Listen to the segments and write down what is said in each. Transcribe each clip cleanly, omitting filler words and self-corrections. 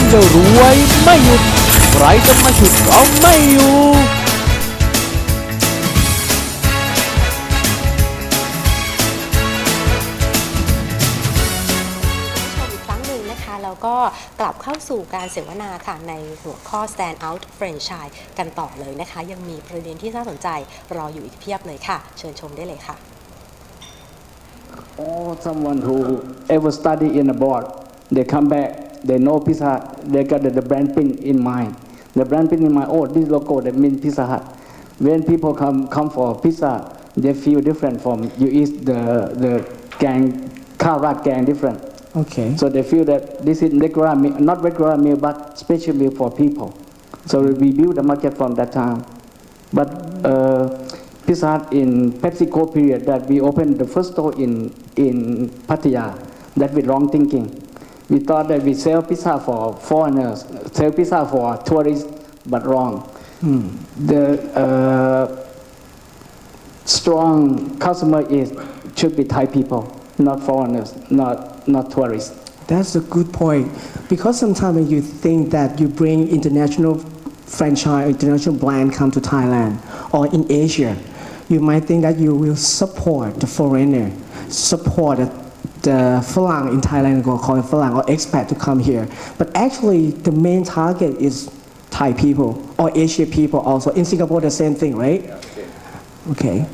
มันจะรวยไม่หยุดใครจะมาฉุดก็ไม่อยู่แล้วก็กลับเข้าสู่การเสวนาค่ะในหัวข้อ Stand Out Franchise กันต่อเลยนะคะยังมีประเด็นที่น่าสนใจรออยู่อีกเพียบเลยค่ะเชิญชมได้เลยค่ะ Or someone who ever study in abroad they come back they know Pizza Hut they got the brand pin in mind the brand pin in mind oh this logo that means Pizza Hut when people come for pizza they feel different from you eat the gang ข้าวราดแกง different Okay. So they feel that this is regular meal, not regular meal, but special meal for people. So we build the market from that time. But Pizza Hut in PepsiCo period that we opened the first store in Pattaya. That with wrong thinking. We thought that we sell pizza for foreigners, sell pizza for tourists, but wrong. The strong customer should be Thai people, not foreigners, not tourists. That's a good point. Because sometimes when you think that you bring international franchise, international brand come to Thailand or in Asia, you might think that you will support the foreigner, support the Falang in Thailand, or call it Falang or expat to come here. But actually, the main target is Thai people or Asian people also. In Singapore, the same thing, right? Okay.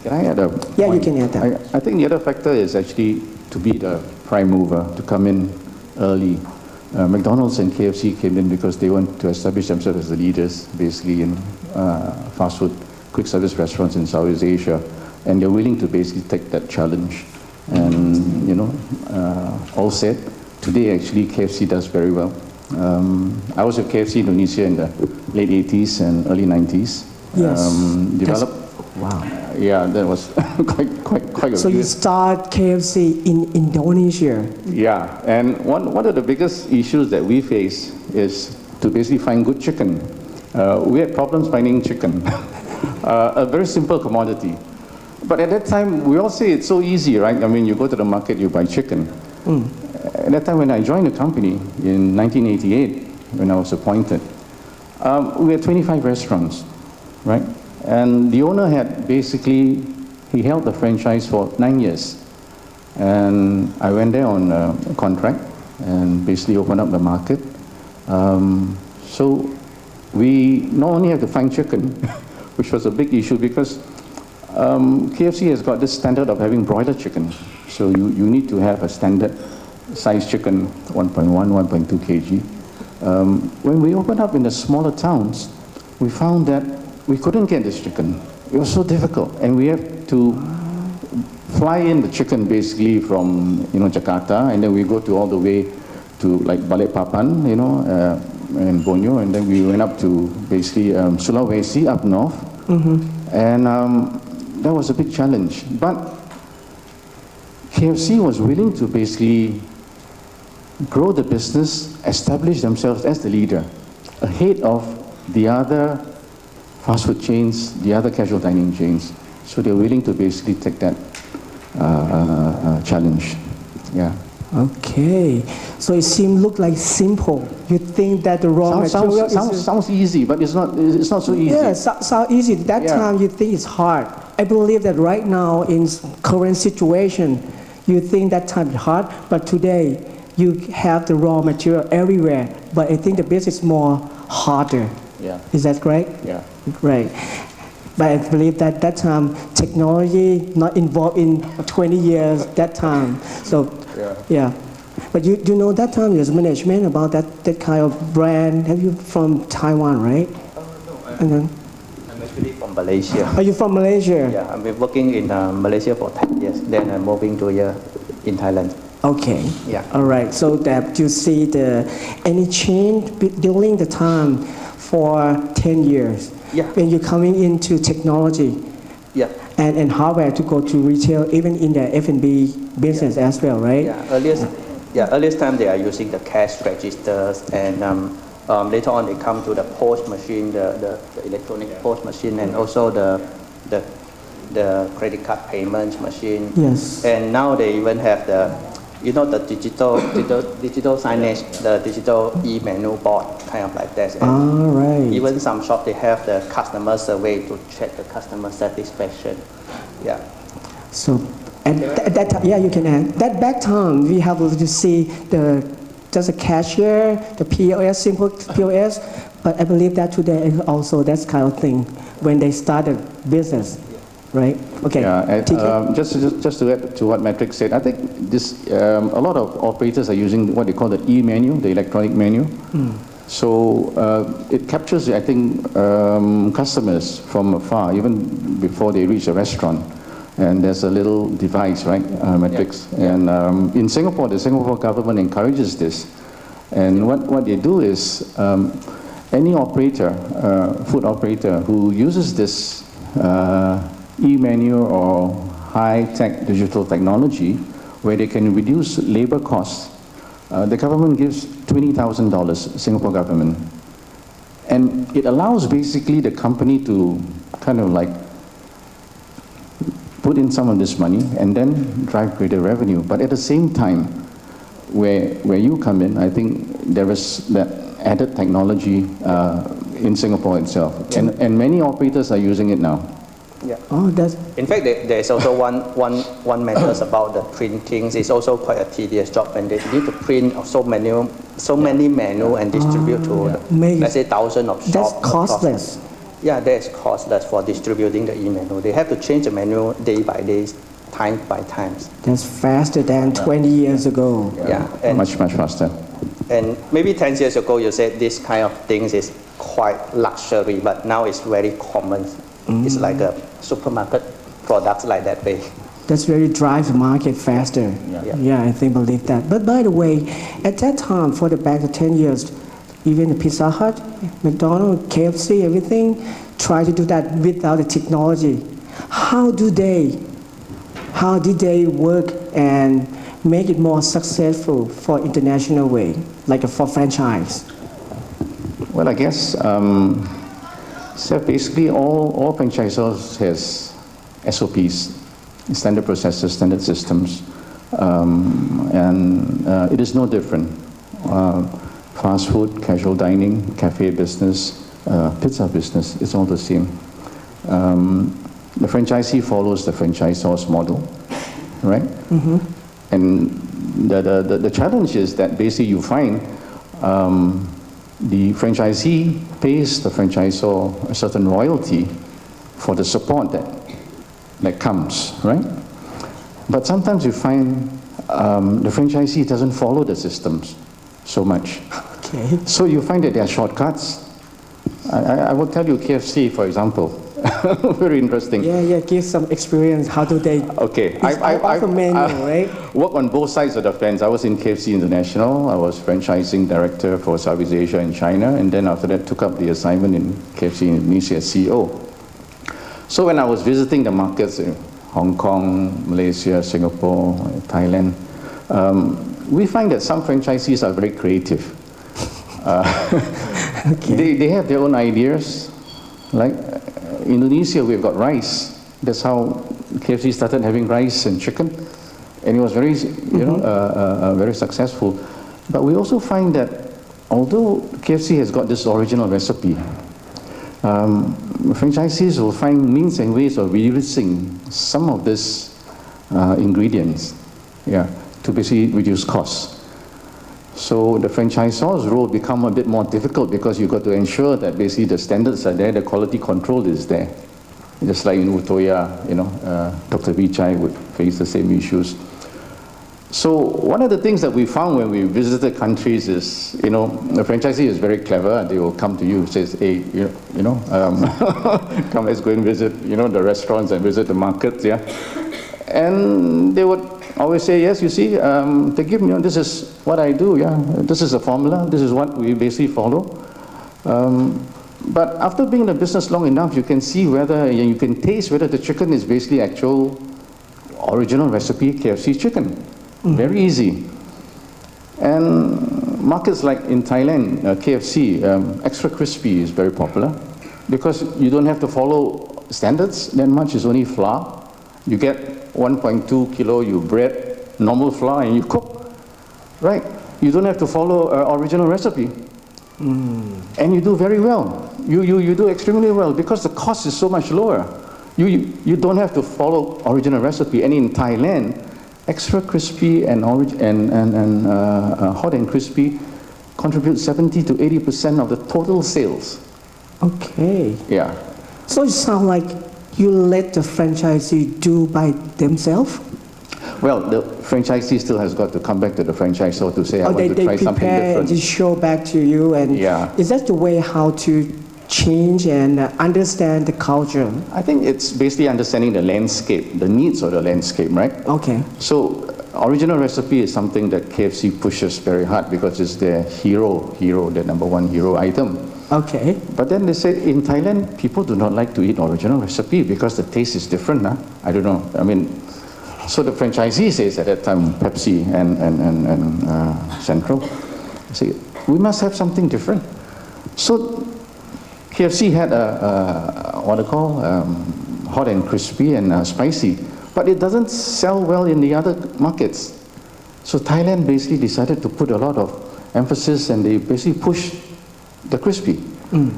Can I add a point? Yeah, you can add that. I think the other factor is actually to be the prime mover, to come in early. McDonald's and KFC came in because they want to establish themselves as the leaders, basically in fast food, quick service restaurants in Southeast Asia, and they're willing to basically take that challenge. And all said, today actually KFC does very well. I was with KFC Indonesia in the late 80s and early 90s. Yes. Developed. Wow. Yeah, that was quite a So you few. start KFC in Indonesia. Yeah, and one of the biggest issues that we face is to basically find good chicken. We had problems finding chicken, a very simple commodity. But at that time, we all say it's so easy, right? I mean, you go to the market, you buy chicken. At that time, when I joined the company in 1988, when I was appointed, we had 25 restaurants, right? And the owner had basically, he held the franchise for 9 years. And I went there on a contract and basically opened up the market. So we not only have to find chicken, which was a big issue because KFC has got this standard of having broiler chicken. So you need to have a standard size chicken, 1.1, 1.2 kg. When we opened up in the smaller towns, we found that we couldn't get this chicken. It was so difficult, and we have to fly in the chicken basically from Jakarta, and then we go to all the way to like Balikpapan, and Borneo, and then we went up to basically Sulawesi up north, and that was a big challenge. But KFC was willing to basically grow the business, establish themselves as the leader, ahead of the other fast food chains, the other casual dining chains. So they're willing to basically take that challenge. Yeah. Okay. So it look like simple. You think that the raw material sounds easy, but it's not so easy. Yeah, sounds easy. That time you think it's hard. I believe that right now in current situation, you think that time is hard, but today you have the raw material everywhere. But I think the business is more harder. Yeah. Is that correct? Yeah. Right. But I believe that that time technology not involved in 20 years that time. So yeah. But you know that time there's management about that kind of brand. Have you from Taiwan, right? No. I'm actually from Malaysia. Are you from Malaysia? Yeah, I've been working in Malaysia for 10 years. Then I'm moving to here in Thailand. Okay. Yeah. All right. So that you see any change during the time for 10 years. Yeah. When you're coming into technology. Yeah. And hardware to go to retail, even in the F&B business as well, right? Yeah. Earliest time they are using the cash registers, and later on they come to the POS machine, the electronic POS machine, and also the credit card payments machine. Yes. And now they even have the you know the digital signage, the digital e-menu board, kind of like that. And All right. even some shop they have the customer survey to check the customer satisfaction. Yeah. So, and that yeah, you can add. That back time, we have to see just a cashier, the POS, simple POS. But I believe that today also that's kind of thing when they started business, right? Okay. Yeah, TK? just to add to what Matrix said, I think this a lot of operators are using what they call the e-menu, the electronic menu. So it captures, I think, customers from afar, even before they reach a restaurant. And there's a little device, right, Matrix. Yeah. And in Singapore, the Singapore government encourages this. And what they do is any operator, food operator who uses this e-menu or high-tech digital technology where they can reduce labor costs, the government gives $20,000, Singapore government. And it allows basically the company to kind of like put in some of this money and then drive greater revenue. But at the same time, where you come in, I think there is that added technology in Singapore itself. And many operators are using it now. Yeah. Oh, that's In fact, there is also one matters about the printing. It's also quite a tedious job, and they need to print so many menu and distribute to Maybe. let's say thousands of shops. that's across- costless. Yeah, that is costless for distributing the e-menu. They have to change the menu day by day, time by times. That's faster than 20 years ago. Yeah, and Much faster. And maybe 10 years ago, you said this kind of things is quite luxury, but now it's very common. It's like a supermarket products like that way. That's really drive the market faster. Yeah, I think believe that. But by the way, at that time, for the back of 10 years, even the Pizza Hut, McDonald's, KFC, everything, try to do that without the technology. How did they work and make it more successful for international way, like for franchise? Well, I guess so basically all franchisors has SOPs, standard processes, standard systems, and it is no different. Fast food, casual dining, cafe business, pizza business, it's all the same. The franchisee follows the franchisor's model, right? And the challenge is that basically you find the franchisee pays the franchisor a certain royalty for the support that comes, right? But sometimes you find the franchisee doesn't follow the systems so much. Okay. So you find that there are shortcuts. I will tell you KFC, for example. Very interesting. Yeah, give some experience. How do they? Okay, It's out of menu, right? Work on both sides of the fence. I was in KFC International. I was franchising director for Southeast Asia and China, and then after that took up the assignment in KFC Indonesia as CEO. So when I was visiting the markets in Hong Kong, Malaysia, Singapore, Thailand, we find that some franchisees are very creative. They have their own ideas. Like Indonesia, we've got rice. That's how KFC started having rice and chicken, and it was very, very successful. But we also find that although KFC has got this original recipe, franchisees will find means and ways of reusing some of these ingredients, to basically reduce costs. So the franchisor's role become a bit more difficult because you've got to ensure that basically the standards are there, the quality control is there. Just like in Utoya, Dr. Vichai would face the same issues. So one of the things that we found when we visited countries is, the franchisee is very clever. They will come to you and says, hey, come, let's go and visit, the restaurants and visit the markets, And they would always say, yes, you see, they give me, this is what I do, this is a formula, this is what we basically follow. But after being in the business long enough, you can see whether, you can taste whether the chicken is basically actual original recipe KFC chicken. Very easy. And markets like in Thailand, KFC, extra crispy is very popular because you don't have to follow standards that much, it's only flour. You get 1.2 kilo, you bread, normal flour and you cook, right? You don't have to follow original recipe. And you do very well. You do extremely well because the cost is so much lower. You don't have to follow original recipe. And in Thailand, extra crispy and hot and crispy contribute 70 to 80% of the total sales. Okay. Yeah. So it sounds like you let the franchisee do by themselves? Well, the franchisee still has got to come back to the franchisor to say, I Or want to try something prepare different. and just show back to you, and Yeah. is that the way how to change and understand the culture? I think it's basically understanding the landscape, the needs of the landscape, right? Okay. So original recipe is something that KFC pushes very hard because it's their hero, the number one hero item. Okay. But then they say in Thailand, people do not like to eat original recipe because the taste is different. Huh? I don't know. I mean, so the franchisee says at that time, Pepsi and Central, say, we must have something different. So KFC had what they call hot and crispy and spicy, but it doesn't sell well in the other markets. So Thailand basically decided to put a lot of emphasis and they basically push the crispy.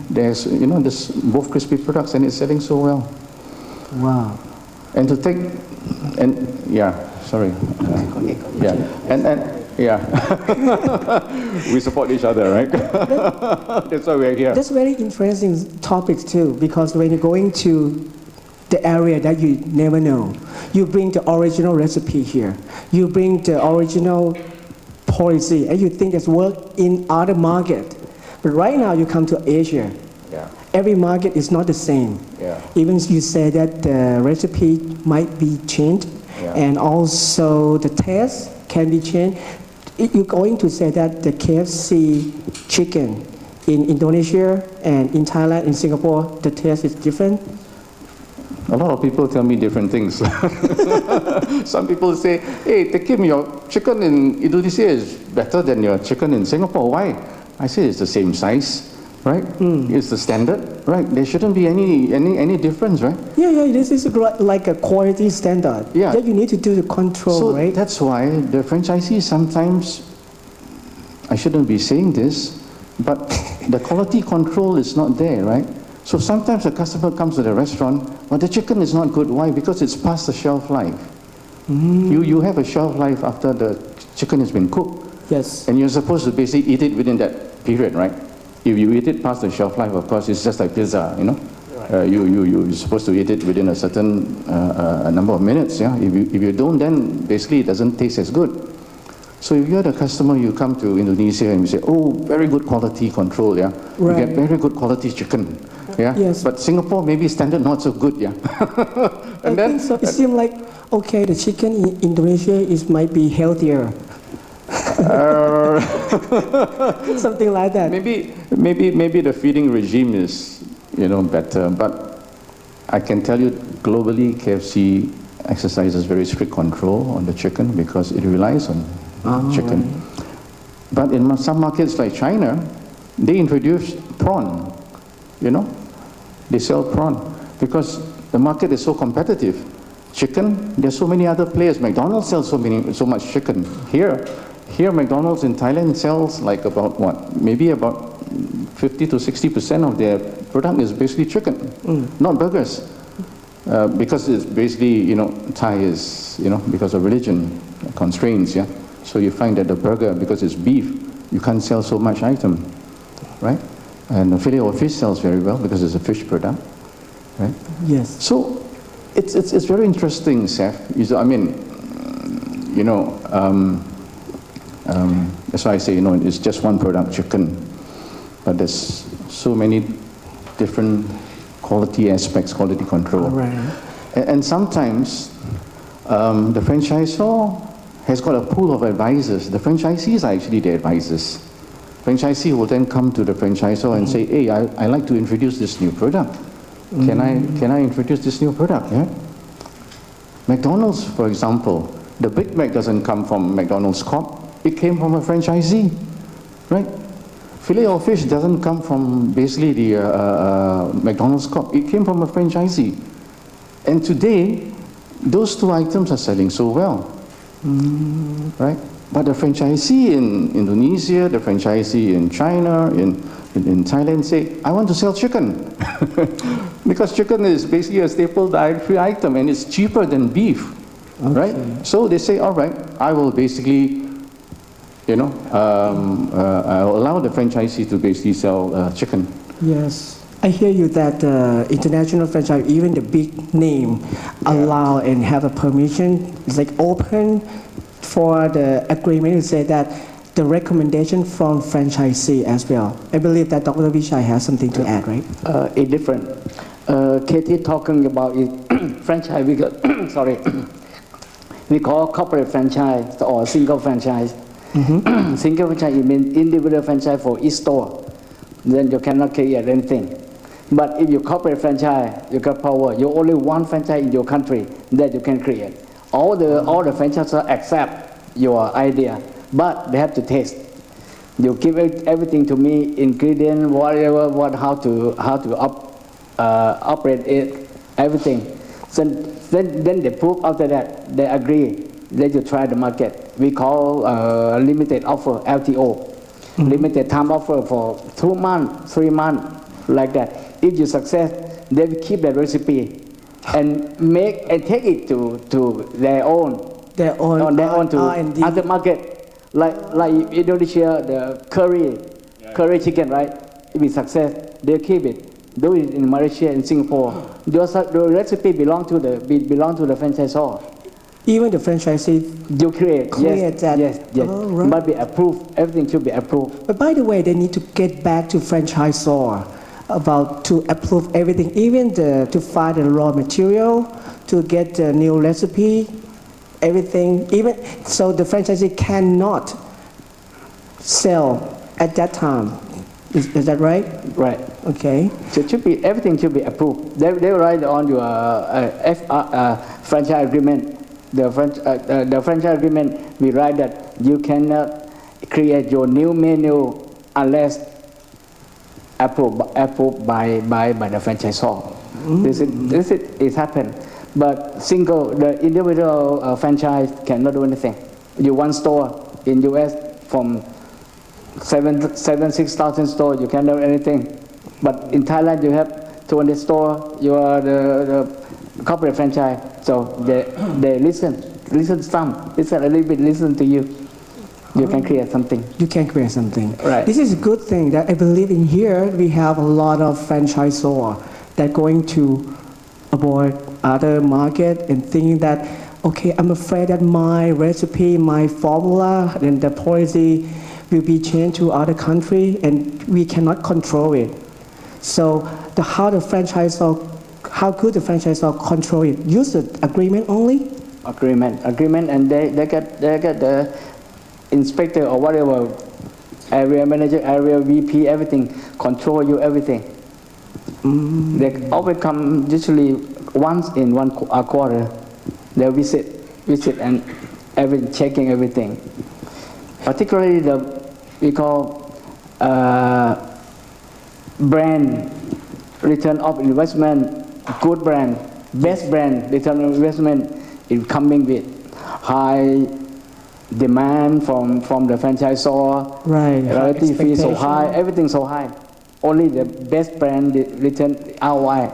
There's, there's both crispy products and it's selling so well. Wow. And to take, and yeah, sorry. Yeah, and yeah. We support each other, right? That's why we're here. That's very interesting topics too, because when you're going to the area that you never know, you bring the original recipe here, you bring the original policy, and you think it's work in other market. But right now you come to Asia, Yeah. every market is not the same. Yeah. Even you say that the recipe might be changed, Yeah. and also the taste can be changed. You're going to say that the KFC chicken in Indonesia and in Thailand, in Singapore, the taste is different? A lot of people tell me different things. Some people say, hey, Tekim, your chicken in Indonesia is better than your chicken in Singapore. Why? I say it's the same size, right? It's the standard, right? There shouldn't be any difference, right? Yeah, this is like a quality standard. Yeah. That you need to do the control, So right? that's why the franchisees sometimes, I shouldn't be saying this, but the quality control is not there, right? So sometimes a customer comes to the restaurant, but the chicken is not good. Why? Because it's past the shelf life. You have a shelf life after the chicken has been cooked. Yes. And you're supposed to basically eat it within that period, right? If you eat it past the shelf life, of course, it's just like pizza, You're supposed to eat it within a certain number of minutes, yeah? If you don't, then basically it doesn't taste as good. So if you're the customer, you come to Indonesia and you say, oh, very good quality control, yeah? Right. You get very good quality chicken, yeah? Yes. But Singapore, maybe standard not so good, yeah? I think so. It seems like, okay, the chicken in Indonesia might be healthier. Something like that. Maybe the feeding regime is, better. But I can tell you, globally, KFC exercises very strict control on the chicken because it relies on chicken. Right. But in some markets like China, they introduce prawn. They sell prawn because the market is so competitive. Chicken, there's so many other players. McDonald's sells so much chicken. Here, McDonald's in Thailand sells like about what? Maybe about 50 to 60% of their product is basically chicken, not burgers. Because it's basically, Thai is, because of religion constraints, yeah. So you find that the burger, because it's beef, you can't sell so much item, right? And the fillet of fish sells very well because it's a fish product, right? Yes. So it's very interesting, Seth. That's why I say, it's just one product, chicken. But there's so many different quality aspects, quality control. Right. And sometimes the franchisor has got a pool of advisors. The franchisees are actually the advisors. Franchisee will then come to the franchisor and say, hey, I like to introduce this new product. Can I introduce this new product? Yeah? McDonald's, for example, the Big Mac doesn't come from McDonald's Corp. It came from a franchisee, right? Filet of fish doesn't come from basically the McDonald's Corp. It came from a franchisee. And today, those two items are selling so well. right? But the franchisee in Indonesia, the franchisee in China, in Thailand say, I want to sell chicken. Because chicken is basically a staple dietary item and it's cheaper than beef, right? So they say, all right, I will basically, I'll allow the franchisee to basically sell chicken. Yes. I hear you that international franchise, even the big name, allow and have a permission, it's like open for the agreement to say that the recommendation from franchisee as well. I believe that Dr. Vishai has something to add, right? It's different. Katie talking about it, franchise, we call corporate franchise or single franchise. Single franchise, it means individual franchise for each store. Then you cannot create anything. But if you corporate franchise, you got power. You only one franchise in your country that you can create. All the franchisees accept your idea, but they have to taste. You give everything to me, ingredient, whatever, how to operate it, everything. So then they prove after that, they agree. Then you try the market. We call limited offer, LTO. Limited time offer for 2 months, 3 months, like that. If you success, they will keep the recipe and take it to their own to other market. Like Indonesia, the curry chicken, right? If it's success, they keep it. Do it in Malaysia and Singapore. The recipe belong to the franchisor. Even the franchisee You create that. Yes. Oh, right. Must be approved. Everything should be approved. But by the way, they need to get back to franchisor about to approve everything, even to find the raw material, to get the new recipe, everything. Even so, the franchisee cannot sell at that time. Is that right? Right. Okay. So everything should be approved. They write on your franchise agreement. The franchise agreement, we write that you cannot create your new menu unless approved by the franchisor. This is happened. But the individual franchise cannot do anything. You one store in US from 6,000 stores, you cannot do anything. But in Thailand, you have 200 stores, you are the corporate franchise. So they listen a little bit, listen to you. You can create something. You can create something. Right. This is a good thing that I believe in here we have a lot of franchisor that going to avoid other market and thinking that, okay, I'm afraid that my recipe, my formula, and the policy will be changed to other country and we cannot control it. So how could the franchisor control it? Use the agreement only? Agreement, and they get the inspector or whatever, area manager, area VP, everything, control you, everything. They always come usually once in a quarter. They visit and checking everything. Particularly we call brand return of investment, good brand, best brand return of investment is coming with high demand from the franchisor. Right. Royalty fee so high, everything so high. Only the best brand return ROI.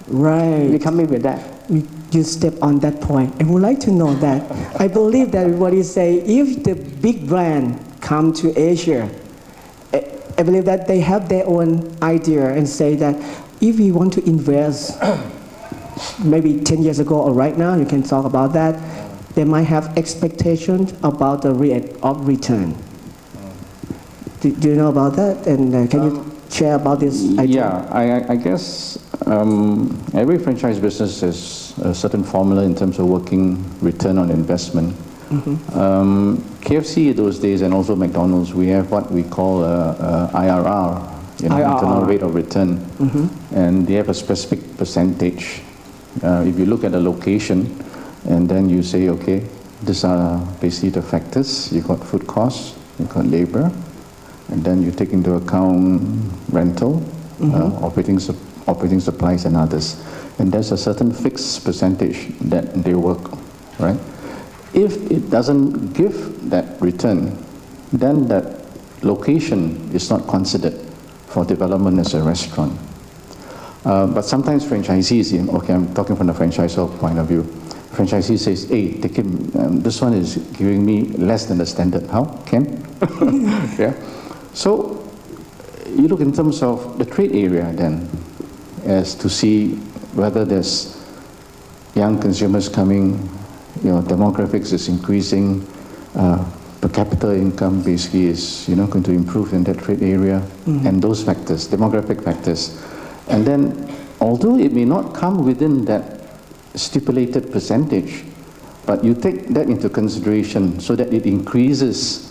Right. We coming with that. You step on that point. I would like to know that. I believe that what you say, if the big brand come to Asia, I believe that they have their own idea and say that if we want to invest, maybe 10 years ago or right now, you can talk about that, they might have expectations about the rate of return. Do you know about that? And can you share about this idea? Yeah, I guess every franchise business has a certain formula in terms of working return on investment. KFC those days and also McDonald's, we have what we call IRR, internal rate of return, and they have a specific percentage. If you look at the location, and then you say, okay, these are basically the factors. You got food costs, you got labor, and then you take into account rental, operating supplies, and others. And there's a certain fixed percentage that they work, right? If it doesn't give that return, then that location is not considered for development as a restaurant. But sometimes franchisees, okay, I'm talking from the franchisor point of view, franchisee says, hey, take him, this one is giving me less than the standard. How? Can? Yeah. So you look in terms of the trade area then, as to see whether there's young consumers coming, demographics is increasing, per capita income basically is going to improve in that trade area, and those factors, demographic factors. And then, although it may not come within that stipulated percentage, but you take that into consideration so that it increases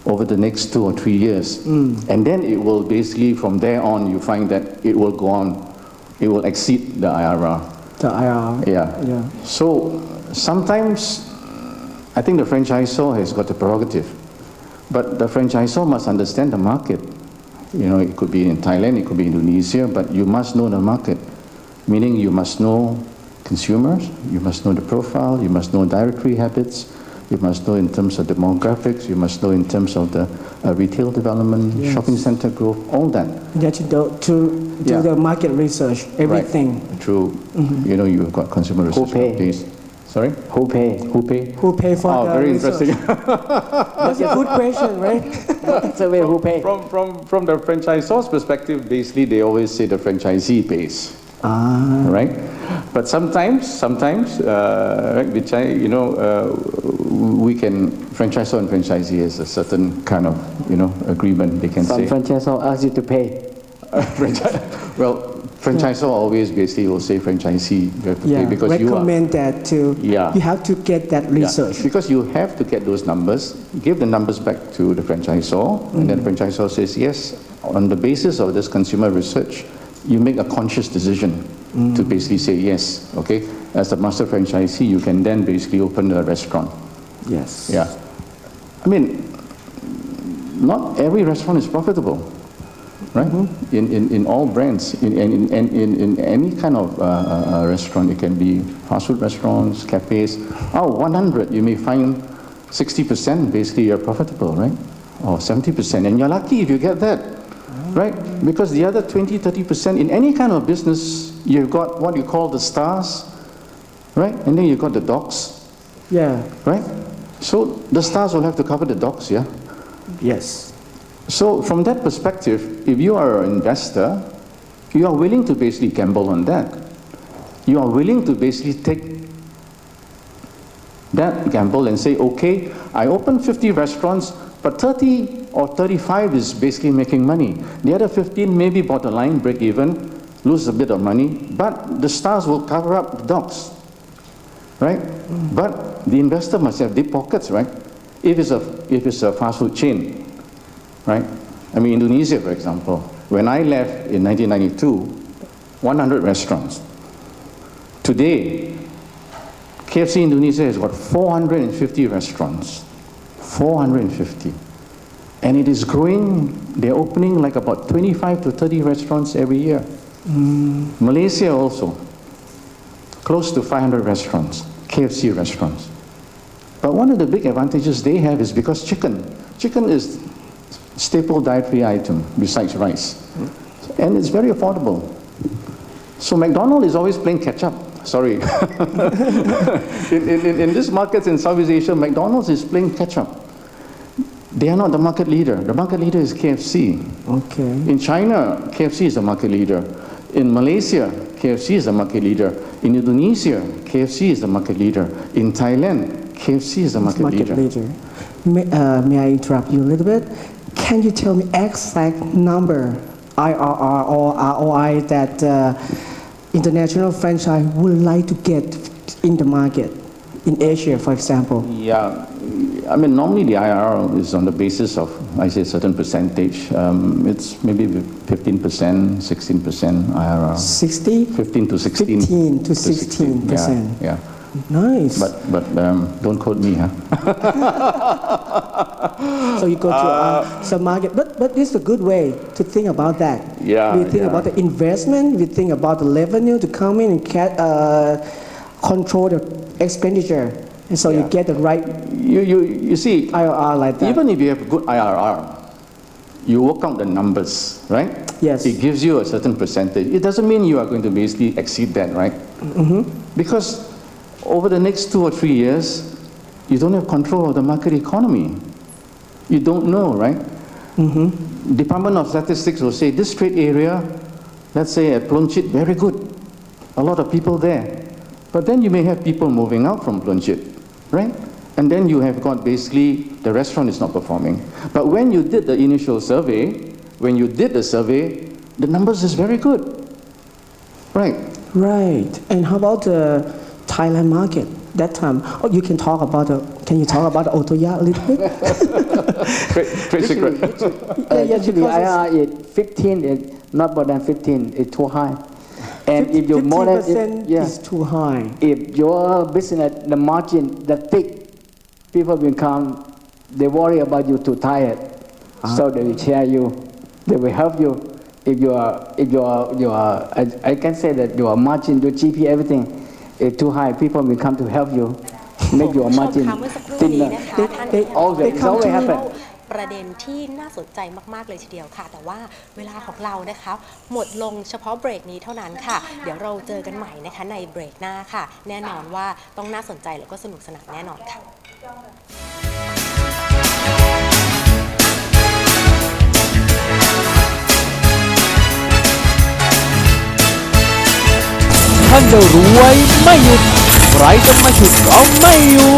over the next 2 or 3 years, and then it will basically, from there on, you find that it will go on, it will exceed the IRR. The IRR. Yeah. So sometimes I think the franchisor has got the prerogative, but the franchisor must understand the market. It could be in Thailand, it could be Indonesia, but you must know the market, meaning you must know consumers, you must know the profile, you must know dietary habits, you must know in terms of demographics, you must know in terms of the retail development, shopping center growth, all that. You have to do the market research, everything. Right. True. You've got consumer research companies. Sorry? Who pay? Who pay for the very research? interesting. That's a good question, right? Survey who pay? From the franchisor's perspective, basically they always say the franchisee pays. Right? But sometimes, right, which we can, franchisor and franchisee has a certain kind of, agreement, they can Some say. franchisor ask you to pay. Well, franchisor always basically will say franchisee, you have to pay because recommend that too. Yeah. You have to get that research. Because you have to get those numbers, give the numbers back to the franchisor, and then the franchisor says, yes, on the basis of this consumer research, you make a conscious decision to basically say yes, okay? As the master franchisee, you can then basically open a restaurant. Yes. Yeah. I mean, not every restaurant is profitable, right? In all brands, in any kind of restaurant, it can be fast food restaurants, cafes. 100, you may find 60% basically you're profitable, right? Or 70%, and you're lucky if you get that. Right? Because the other 20-30% in any kind of business, you've got what you call the stars, right? And then you've got the dogs. Yeah. Right? So the stars will have to cover the dogs, yeah? Yes. So from that perspective, if you are an investor, you are willing to basically gamble on that. You are willing to basically take that gamble and say, okay, I open 50 restaurants, but 30 or 35 is basically making money. The other 15 maybe borderline, break even, lose a bit of money, but the stars will cover up the dogs, right? But the investor must have deep pockets, right? If it's a fast food chain, right? I mean, Indonesia, for example, when I left in 1992, 100 restaurants. Today, KFC Indonesia has got 450 restaurants. 450. And it is growing. They're opening like about 25 to 30 restaurants every year. Malaysia also, close to 500 restaurants, KFC restaurants. But one of the big advantages they have is because chicken is staple dietary item besides rice. And it's very affordable. So McDonald's is always playing catch up. Sorry. in these markets in Southeast Asia, McDonald's is playing catch up. They are not the market leader. The market leader is KFC. Okay. In China, KFC is the market leader. In Malaysia, KFC is the market leader. In Indonesia, KFC is the market leader. In Thailand, KFC is the market leader. May I interrupt you a little bit? Can you tell me exact number, IRR or ROI, that international franchise would like to get in the market, in Asia, for example? Yeah. I mean, normally the IRR is on the basis of, I say, a certain percentage. It's maybe 15%, 16% IRR. 60? 15 to 16. 15 to 16%. Yeah. Nice. But don't quote me, huh? So you go to some market, but it's a good way to think about that. Yeah. We think about the investment, we think about the revenue to come in and control the expenditure. And so you get the right You see, IRR like that. even if you have good IRR, you work out the numbers, right? Yes. It gives you a certain percentage. It doesn't mean you are going to basically exceed that, right? Because over the next 2 or 3 years, you don't have control of the market economy. You don't know, right? Department of Statistics will say this trade area, let's say at Plonchit, very good. A lot of people there. But then you may have people moving out from Plonchit, right? And then you have got basically the restaurant is not performing. But when you did the initial survey, the numbers is very good, right? Right. And how about the Thailand market? That time, you can talk about can you talk about the Otoya a little bit? Trade secret. Usually IRR is 15, is not more than 15, it's too high. And if you're more than 50% is too high. if your business, the margin, that thick, people will come, they worry about you too tired. So they will share you, they will help you. If I can say that your margin, your GP, everything is too high, people will come to help you, make your ผู้ชม margin คะเมื่อสักครู่นี้ thinner. นะคะท่าน Always, it's always happen. ประเด็นที่น่าสนใจมากๆเลยทีเดียวค่ะ แต่ว่าเวลาของเรานะคะหมดลงเฉพาะเบรกนี้เท่านั้นค่ะ เดี๋ยวเราเจอกันใหม่นะคะในเบรกหน้าค่ะ แน่นอนว่าต้องน่าสนใจแล้วก็สนุกสนานแน่นอนค่ะ ท่านจะรวยไม่หยุดใครจะมาฉุดก็ไม่อยู่